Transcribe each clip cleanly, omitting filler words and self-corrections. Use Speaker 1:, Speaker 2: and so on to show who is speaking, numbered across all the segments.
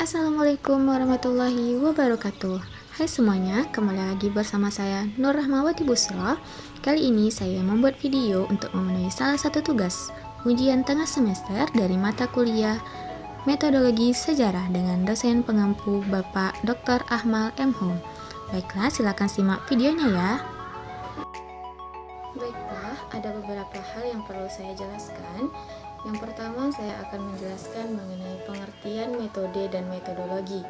Speaker 1: Assalamualaikum warahmatullahi wabarakatuh. Hai semuanya, kembali lagi bersama saya Nur Rahmawati Busra. Kali ini saya membuat video untuk memenuhi salah satu tugas ujian tengah semester dari mata kuliah Metodologi Sejarah dengan dosen pengampu Bapak Dr. Ahmal M. Hum. Baiklah, silakan simak videonya ya. Baiklah, ada beberapa hal yang perlu saya jelaskan. Yang pertama, saya akan menjelaskan mengenai pengertian metode dan metodologi.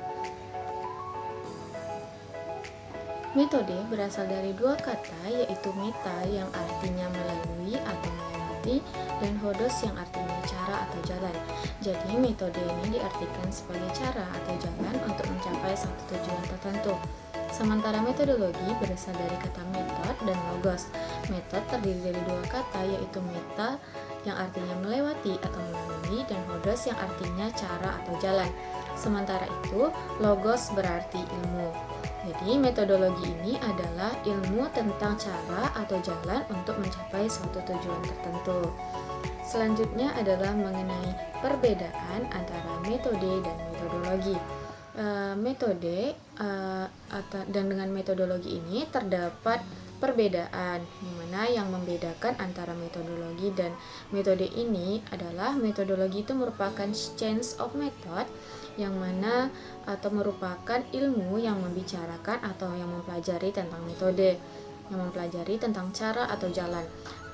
Speaker 1: Metode berasal dari dua kata, yaitu meta yang artinya melalui atau melewati, dan hodos yang artinya cara atau jalan. Jadi, metode ini diartikan sebagai cara atau jalan untuk mencapai satu tujuan tertentu. Sementara metodologi berasal dari kata metode dan logos. Metode terdiri dari dua kata, yaitu meta yang artinya melewati atau melalui, dan hodos yang artinya cara atau jalan. Sementara itu, logos berarti ilmu. Jadi, metodologi ini adalah ilmu tentang cara atau jalan untuk mencapai suatu tujuan tertentu. Selanjutnya adalah mengenai perbedaan antara metode dan metodologi. Dan dengan metodologi ini terdapat perbedaan, di mana yang membedakan antara metodologi dan metode ini adalah metodologi itu merupakan science of method, yang mana atau merupakan ilmu yang membicarakan atau yang mempelajari tentang metode, yang mempelajari tentang cara atau jalan.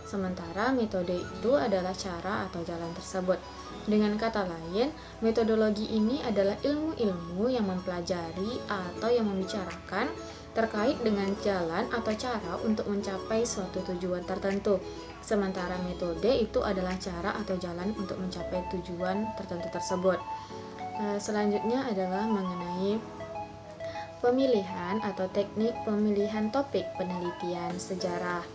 Speaker 1: Sementara metode itu adalah cara atau jalan tersebut. Dengan kata lain, metodologi ini adalah ilmu-ilmu yang mempelajari atau yang membicarakan terkait dengan jalan atau cara untuk mencapai suatu tujuan tertentu. Sementara metode itu adalah cara atau jalan untuk mencapai tujuan tertentu tersebut. Selanjutnya adalah mengenai pemilihan atau teknik pemilihan topik penelitian sejarah.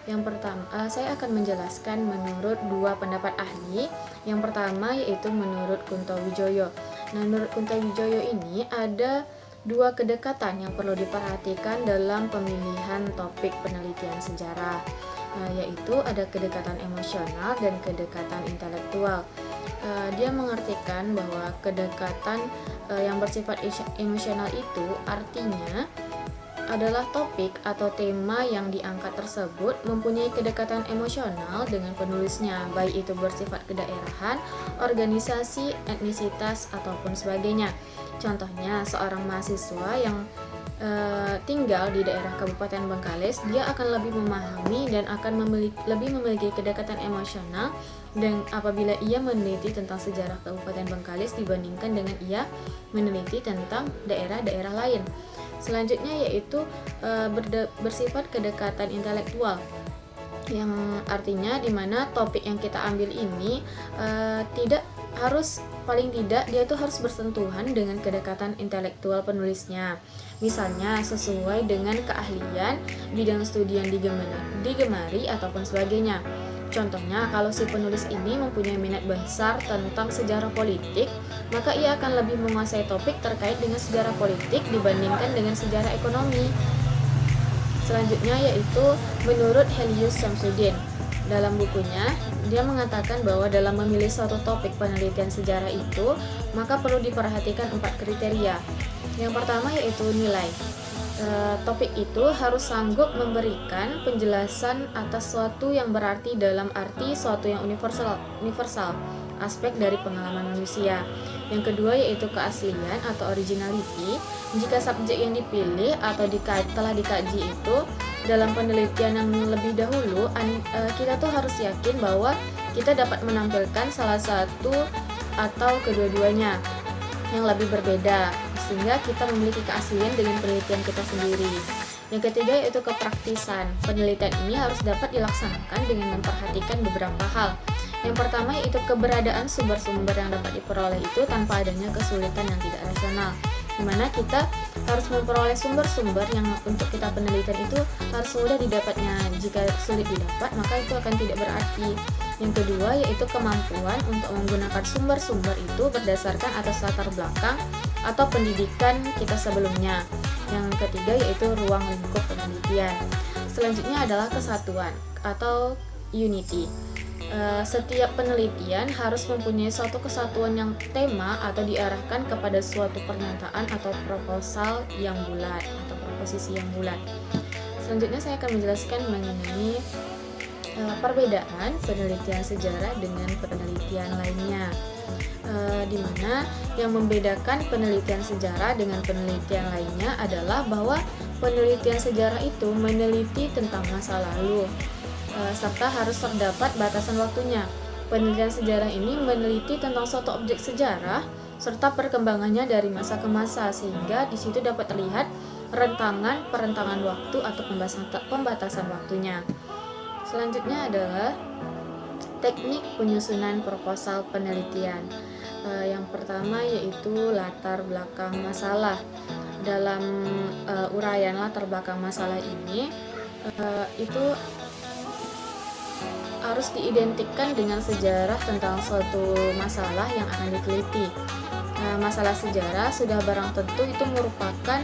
Speaker 1: Yang pertama, saya akan menjelaskan menurut dua pendapat ahli. Yang pertama yaitu menurut Kunto Wijoyo. Nah, menurut Kunto Wijoyo ini ada dua kedekatan yang perlu diperhatikan dalam pemilihan topik penelitian sejarah, yaitu ada kedekatan emosional dan kedekatan intelektual. Dia mengartikan bahwa kedekatan yang bersifat emosional itu artinya adalah topik atau tema yang diangkat tersebut mempunyai kedekatan emosional dengan penulisnya, baik itu bersifat kedaerahan, organisasi, etnisitas, ataupun sebagainya. Contohnya, seorang mahasiswa yang tinggal di daerah Kabupaten Bengkalis, dia akan lebih memahami dan akan lebih memiliki kedekatan emosional dan apabila ia meneliti tentang sejarah Kabupaten Bengkalis dibandingkan dengan ia meneliti tentang daerah-daerah lain. Selanjutnya yaitu bersifat kedekatan intelektual, yang artinya di mana topik yang kita ambil ini tidak harus, paling tidak dia tuh harus bersentuhan dengan kedekatan intelektual penulisnya. Misalnya sesuai dengan keahlian bidang studi yang digemari ataupun sebagainya. Contohnya, kalau si penulis ini mempunyai minat besar tentang sejarah politik, maka ia akan lebih menguasai topik terkait dengan sejarah politik dibandingkan dengan sejarah ekonomi. Selanjutnya yaitu menurut Helius Samsudin. Dalam bukunya, dia mengatakan bahwa dalam memilih suatu topik penelitian sejarah itu, maka perlu diperhatikan 4 kriteria. Yang pertama yaitu nilai. Topik itu harus sanggup memberikan penjelasan atas suatu yang berarti dalam arti suatu yang universal, aspek dari pengalaman manusia. Yang kedua yaitu keaslian atau originality. Jika subjek yang dipilih atau telah dikaji itu dalam penelitian yang lebih dahulu, kita tuh harus yakin bahwa kita dapat menampilkan salah satu atau kedua-duanya yang lebih berbeda, sehingga kita memiliki keaslian dengan penelitian kita sendiri. Yang ketiga yaitu kepraktisan. Penelitian ini harus dapat dilaksanakan dengan memperhatikan beberapa hal. Yang pertama yaitu keberadaan sumber-sumber yang dapat diperoleh itu tanpa adanya kesulitan yang tidak rasional, di mana kita harus memperoleh sumber-sumber yang untuk kita penelitian itu harus mudah didapatnya. Jika sulit didapat, maka itu akan tidak berarti. Yang kedua yaitu kemampuan untuk menggunakan sumber-sumber itu berdasarkan atas latar belakang atau pendidikan kita sebelumnya. Yang ketiga yaitu ruang lingkup penelitian. Selanjutnya adalah kesatuan atau unity. Setiap penelitian harus mempunyai suatu kesatuan yang tema atau diarahkan kepada suatu pernyataan atau proposal yang bulat atau proposisi yang bulat. Selanjutnya saya akan menjelaskan mengenai perbedaan penelitian sejarah dengan penelitian lainnya, di mana yang membedakan penelitian sejarah dengan penelitian lainnya adalah bahwa penelitian sejarah itu meneliti tentang masa lalu, serta harus terdapat batasan waktunya. Penelitian sejarah ini meneliti tentang suatu objek sejarah serta perkembangannya dari masa ke masa, sehingga di situ dapat terlihat perentangan waktu atau pembatasan waktunya. Selanjutnya adalah teknik penyusunan proposal penelitian. Yang pertama yaitu latar belakang masalah. Dalam uraian latar belakang masalah ini itu harus diidentikan dengan sejarah tentang suatu masalah yang akan diteliti. Masalah sejarah sudah barang tentu itu merupakan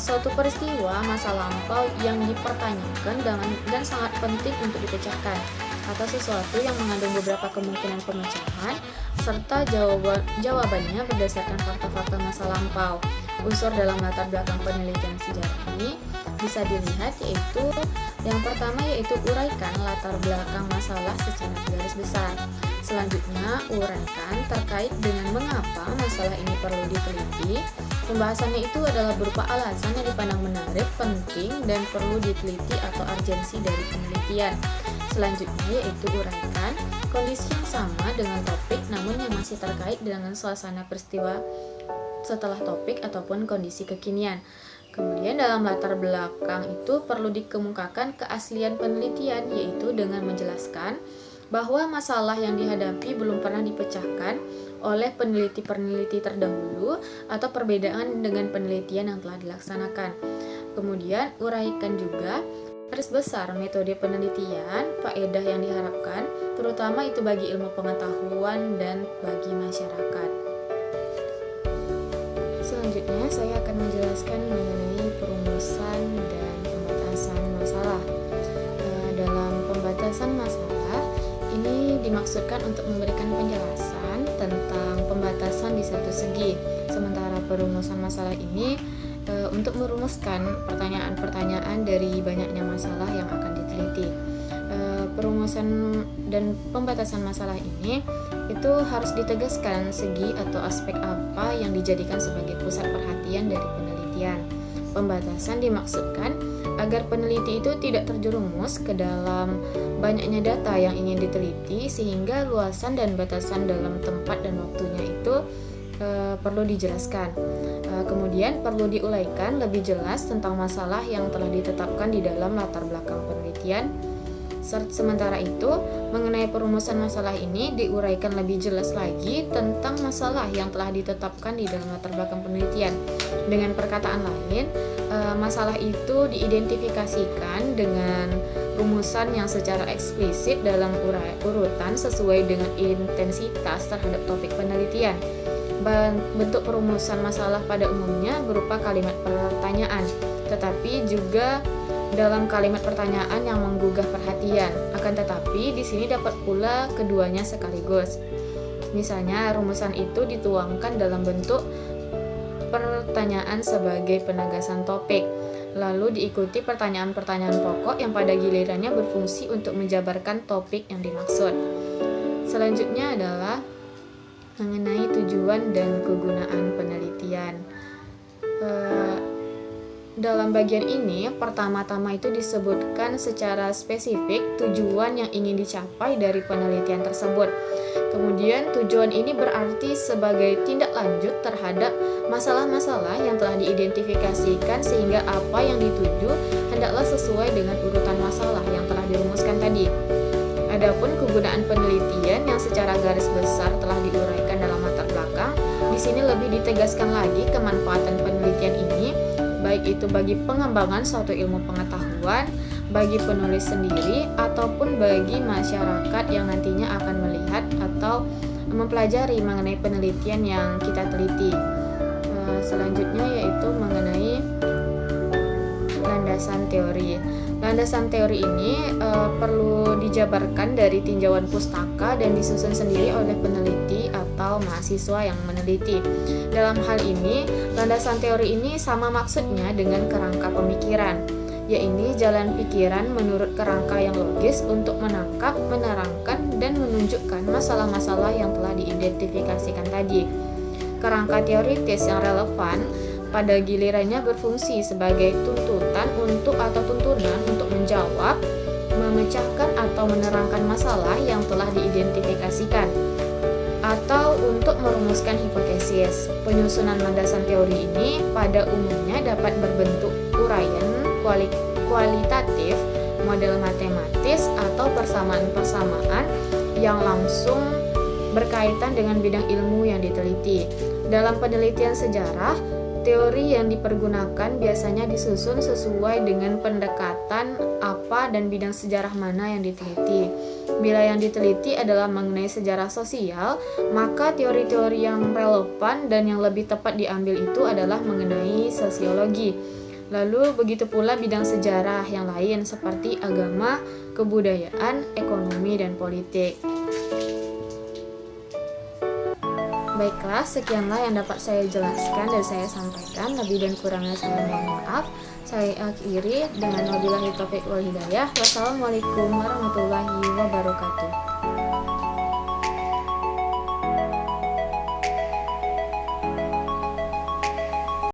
Speaker 1: suatu peristiwa masa lampau yang dipertanyakan dan sangat penting untuk dipecahkan, atau sesuatu yang mengandung beberapa kemungkinan pemecahan serta jawabannya berdasarkan fakta-fakta masa lampau. Unsur dalam latar belakang penelitian sejarah ini bisa dilihat yaitu yang pertama yaitu uraikan latar belakang masalah secara garis besar. Selanjutnya, uraikan terkait dengan mengapa masalah ini perlu diteliti. Pembahasannya itu adalah berupa alasan yang dipandang menarik, penting, dan perlu diteliti atau urgensi dari penelitian. Selanjutnya yaitu uraikan kondisi yang sama dengan topik namun yang masih terkait dengan suasana peristiwa setelah topik ataupun kondisi kekinian. Kemudian dalam latar belakang itu perlu dikemukakan keaslian penelitian, yaitu dengan menjelaskan bahwa masalah yang dihadapi belum pernah dipecahkan oleh peneliti-peneliti terdahulu atau perbedaan dengan penelitian yang telah dilaksanakan. Kemudian uraikan juga garis besar metode penelitian, faedah yang diharapkan, terutama itu bagi ilmu pengetahuan dan bagi masyarakat. Selanjutnya saya akan menjelaskan mengenai perumusan dan pembatasan masalah. Dalam pembatasan masalah, ini dimaksudkan untuk memberikan penjelasan tentang pembatasan di satu segi, sementara perumusan masalah ini untuk merumuskan pertanyaan-pertanyaan dari banyaknya masalah yang akan diteliti. Perumusan dan pembatasan masalah ini itu harus ditegaskan segi atau aspek apa yang dijadikan sebagai pusat perhatian dari penelitian. Pembatasan dimaksudkan agar peneliti itu tidak terjerumus ke dalam banyaknya data yang ingin diteliti, sehingga luasan dan batasan dalam tempat dan waktunya itu perlu dijelaskan. Kemudian perlu diuraikan lebih jelas tentang masalah yang telah ditetapkan di dalam latar belakang penelitian. Sementara itu, mengenai perumusan masalah ini diuraikan lebih jelas lagi tentang masalah yang telah ditetapkan di dalam latar belakang penelitian. Dengan perkataan lain, masalah itu diidentifikasikan dengan rumusan yang secara eksplisit dalam urutan sesuai dengan intensitas terhadap topik penelitian. Bentuk perumusan masalah pada umumnya berupa kalimat pertanyaan, tetapi juga dalam kalimat pertanyaan yang menggugah perhatian. Akan tetapi di sini dapat pula keduanya sekaligus. Misalnya rumusan itu dituangkan dalam bentuk pertanyaan sebagai penegasan topik, lalu diikuti pertanyaan-pertanyaan pokok yang pada gilirannya berfungsi untuk menjabarkan topik yang dimaksud. Selanjutnya adalah mengenai tujuan dan kegunaan penelitian. Dalam bagian ini, pertama-tama itu disebutkan secara spesifik tujuan yang ingin dicapai dari penelitian tersebut. Kemudian tujuan ini berarti sebagai tindak lanjut terhadap masalah-masalah yang telah diidentifikasikan, sehingga apa yang dituju hendaklah sesuai dengan urutan masalah yang telah dirumuskan tadi. Adapun kegunaan penelitian yang secara garis besar telah diuraikan dalam latar belakang, di sini lebih ditegaskan lagi kemanfaatan penelitian ini, baik itu bagi pengembangan suatu ilmu pengetahuan, bagi penulis sendiri, ataupun bagi masyarakat yang nantinya akan melihat atau mempelajari mengenai penelitian yang kita teliti. Selanjutnya yaitu mengenai landasan teori. Landasan teori ini perlu dijabarkan dari tinjauan pustaka dan disusun sendiri oleh peneliti atau mahasiswa yang meneliti. Dalam hal ini, landasan teori ini sama maksudnya dengan kerangka pemikiran, yaitu jalan pikiran menurut kerangka yang logis untuk menangkap, menerangkan, dan menunjukkan masalah-masalah yang telah diidentifikasikan tadi. Kerangka teoritis yang relevan pada gilirannya berfungsi sebagai tuntutan atau tuntunan untuk menjawab, memecahkan atau menerangkan masalah yang telah diidentifikasikan, atau untuk merumuskan hipotesis. Penyusunan landasan teori ini pada umumnya dapat berbentuk uraian kualitatif, model matematis, atau persamaan-persamaan yang langsung berkaitan dengan bidang ilmu yang diteliti. Dalam penelitian sejarah, teori yang dipergunakan biasanya disusun sesuai dengan pendekatan apa dan bidang sejarah mana yang diteliti. Bila yang diteliti adalah mengenai sejarah sosial, maka teori-teori yang relevan dan yang lebih tepat diambil itu adalah mengenai sosiologi. Lalu begitu pula bidang sejarah yang lain seperti agama, kebudayaan, ekonomi, dan politik. Baiklah, sekianlah yang dapat saya jelaskan dan saya sampaikan. Lebih dan kurangnya saya mohon maaf. Saya akhiri dengan wabillahi taufiq wal hidayah. Wassalamualaikum warahmatullahi wabarakatuh.